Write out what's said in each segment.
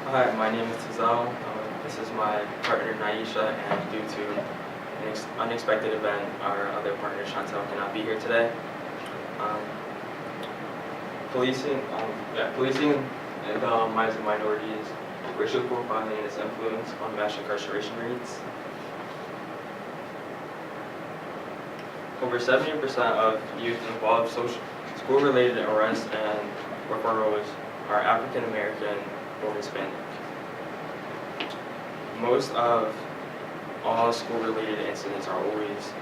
Hi, my name is Tizal. This is my partner Naisha, and due to an unexpected event, our other partner Chantel cannot be here today. Um, policing the minds of minorities, racial profiling, and its influence on mass incarceration rates. Over 70% of youth involved school-related arrests and referrals are African American or Hispanic. Most of all school-related incidents are always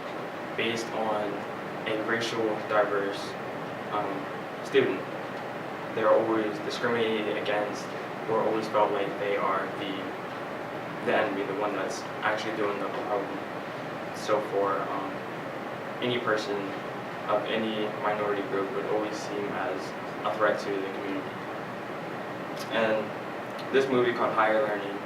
based on a racial diverse student. They're always discriminated against, or always felt like they are the enemy, the one that's actually doing the problem. So for any person of any minority group would always seem as a threat to the community. And this movie called Higher Learning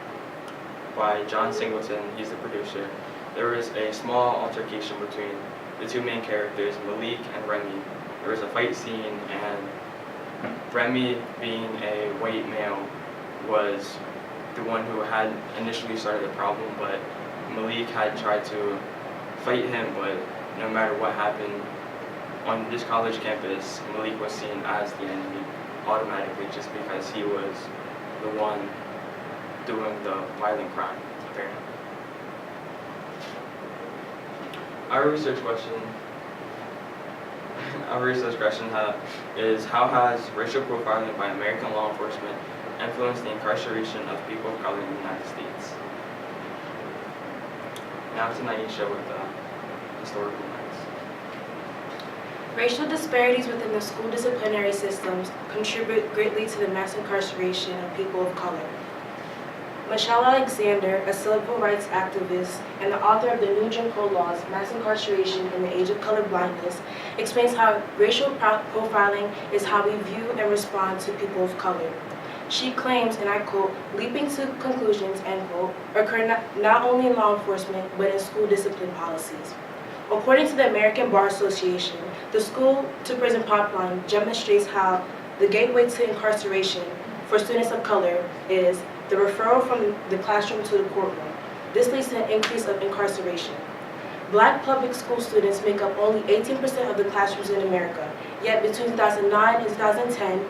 by John Singleton, he's the producer, there was a small altercation between the two main characters, Malik and Remy. There was a fight scene, and Remy, being a white male, was the one who had initially started the problem, but Malik had tried to fight him, but no matter what happened on this college campus, Malik was seen as the enemy automatically just because he was the one doing the violent crime, apparently. Our research question is, how has racial profiling by American law enforcement influenced the incarceration of people of color in the United States? Now to Naisha with the historical lens. Racial disparities within the school disciplinary systems contribute greatly to the mass incarceration of people of color. Michelle Alexander, a civil rights activist and the author of the new Jim Crow laws, Mass Incarceration in the Age of Colorblindness, explains how racial profiling is how we view and respond to people of color. She claims, and I quote, "leaping to conclusions," end quote, occur not only in law enforcement, but in school discipline policies. According to the American Bar Association, the school-to-prison pipeline demonstrates how the gateway to incarceration for students of color is the referral from the classroom to the courtroom. This leads to an increase of incarceration. Black public school students make up only 18% of the classrooms in America, yet between 2009 and 2010,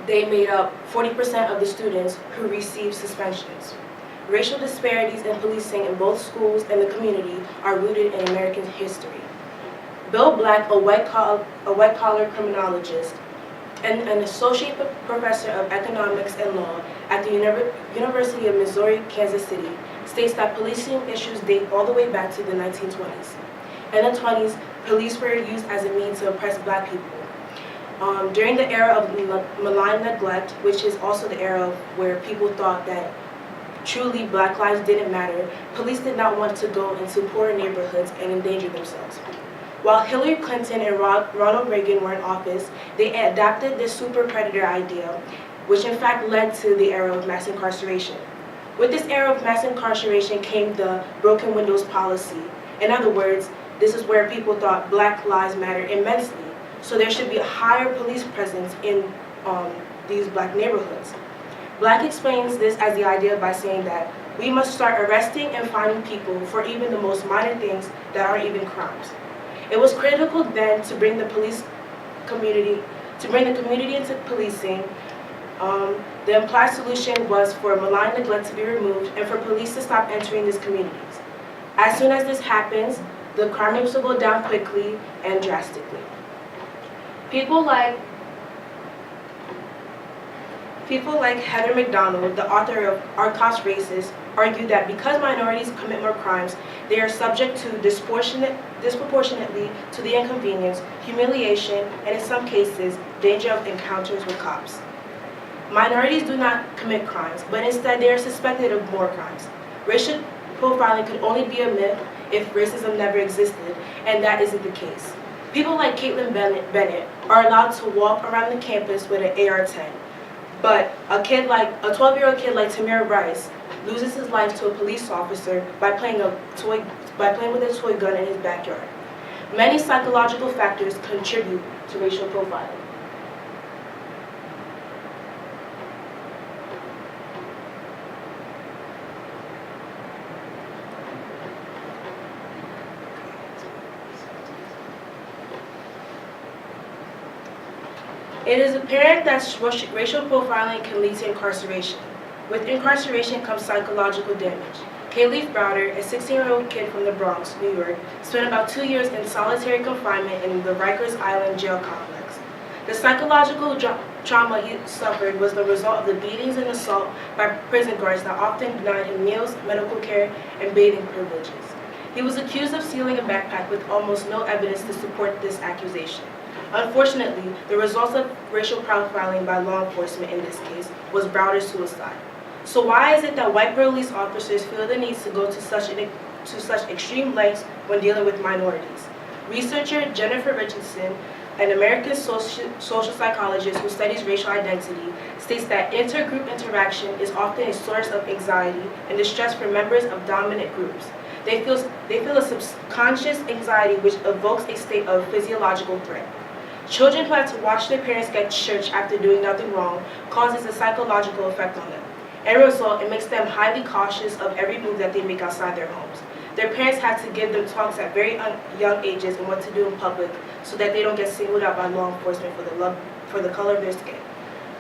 they made up 40% of the students who received suspensions. Racial disparities in policing in both schools and the community are rooted in American history. Bill Black, a white-collar criminologist and an associate professor of economics and law at the University of Missouri, Kansas City, states that policing issues date all the way back to the 1920s. In the 20s, police were used as a means to oppress Black people. During the era of malign neglect, which is also the era where people thought that truly Black lives didn't matter, police did not want to go into poorer neighborhoods and endanger themselves. While Hillary Clinton and Ronald Reagan were in office, they adopted the super predator idea, which in fact led to the era of mass incarceration. With this era of mass incarceration came the broken windows policy. In other words, this is where people thought Black lives matter immensely, so there should be a higher police presence in these Black neighborhoods. Black explains this as the idea by saying that we must start arresting and fining people for even the most minor things that aren't even crimes. It was critical then to bring the community into policing. The implied solution was for malign neglect to be removed and for police to stop entering these communities. As soon as this happens, the crime rates will go down quickly and drastically. People like Heather McDonald, the author of Our Cost Racist, argue that because minorities commit more crimes, they are subject to disproportionately to the inconvenience, humiliation, and in some cases, danger of encounters with cops. Minorities do not commit crimes, but instead they are suspected of more crimes. Racial profiling could only be a myth if racism never existed, and that isn't the case. People like Caitlin Bennett are allowed to walk around the campus with an AR-10. But a 12-year-old kid like Tamir Rice loses his life to a police officer by playing with a toy gun in his backyard. Many psychological factors contribute to racial profiling. It is apparent that racial profiling can lead to incarceration. With incarceration comes psychological damage. Kayleigh Browder, a 16-year-old kid from the Bronx, New York, spent about 2 years in solitary confinement in the Rikers Island jail complex. The psychological trauma he suffered was the result of the beatings and assault by prison guards that often denied him meals, medical care, and bathing privileges. He was accused of stealing a backpack with almost no evidence to support this accusation. Unfortunately, the result of racial profiling by law enforcement in this case was Browder's suicide. So why is it that white police officers feel the need to go to such extreme lengths when dealing with minorities? Researcher Jennifer Richardson, an American social psychologist who studies racial identity, states that intergroup interaction is often a source of anxiety and distress for members of dominant groups. They feel a subconscious anxiety which evokes a state of physiological threat. Children who have to watch their parents get to church after doing nothing wrong causes a psychological effect on them. As a result, it makes them highly cautious of every move that they make outside their homes. Their parents have to give them talks at very young ages on what to do in public so that they don't get singled out by law enforcement for the color of their skin.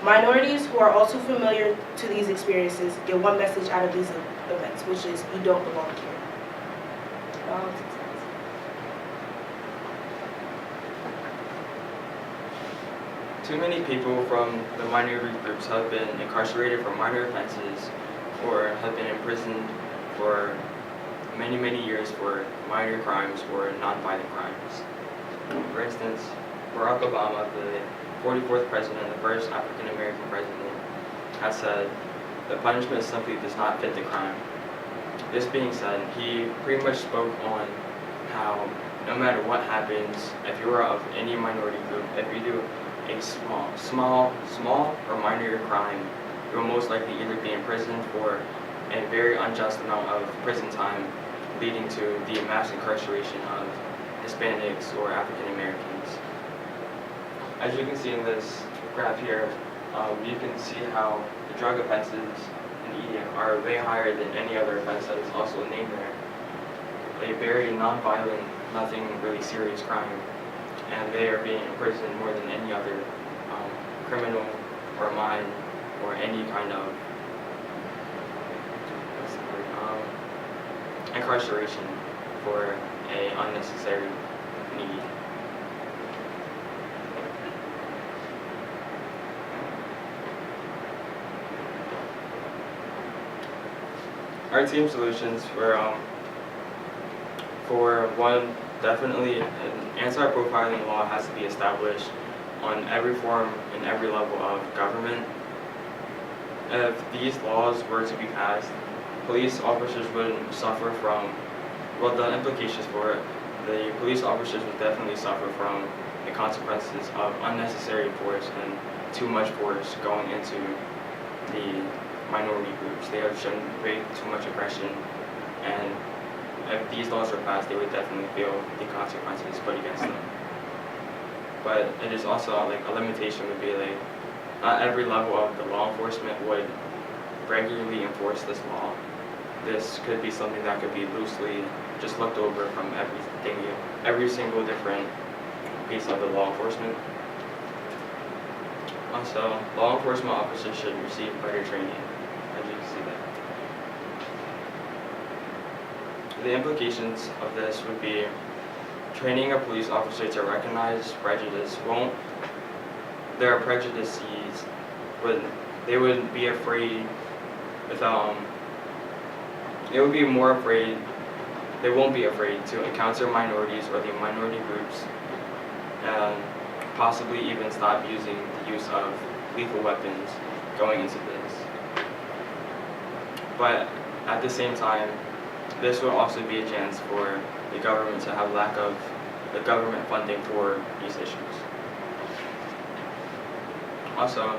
Minorities who are also familiar to these experiences get one message out of these events, which is, you don't belong here. Too many people from the minority groups have been incarcerated for minor offenses or have been imprisoned for many, many years for minor crimes or non-violent crimes. For instance, Barack Obama, the 44th president and the first African-American president, has said the punishment simply does not fit the crime. This being said, he pretty much spoke on how no matter what happens, if you are of any minority group, if you do a small or minor crime, you will most likely either be imprisoned for a very unjust amount of prison time, leading to the mass incarceration of Hispanics or African Americans. As you can see in this graph here, you can see how the drug offenses in India are way higher than any other offense that is also named there. A very non-violent, nothing really serious crime, and they are being imprisoned more than any other criminal or mine or any kind of incarceration for a unnecessary need. Our team solutions for one, definitely an anti-profiling law has to be established on every form and every level of government. If these laws were to be passed, police officers wouldn't suffer from, well, the implications for it, the police officers would definitely suffer from the consequences of unnecessary force and too much force going into the minority groups. They have shown way too much aggression, and if these laws were passed, they would definitely feel the consequences put against them. But it is also like a limitation would be like not every level of the law enforcement would regularly enforce this law. This could be something that could be loosely just looked over from every single different piece of the law enforcement. Also, law enforcement officers should receive better training, as you can see that. The implications of this would be training a police officer to recognize prejudice won't. There are prejudices, but they would be afraid without. They would be more afraid. They won't be afraid to encounter minorities or the minority groups, and possibly even stop using the use of lethal weapons going into this. But at the same time, this will also be a chance for the government to have lack of the government funding for these issues. Also,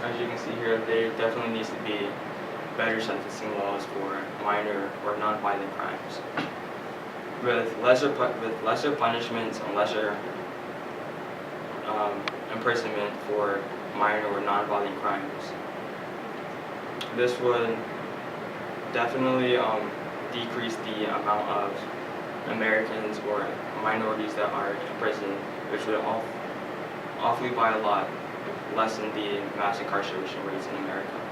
as you can see here, there definitely needs to be better sentencing laws for minor or non-violent crimes, with lesser punishments and lesser imprisonment for minor or non-violent crimes. This would definitely decrease the amount of Americans or minorities that are in prison, which would awfully by a lot, lessen the mass incarceration rates in America.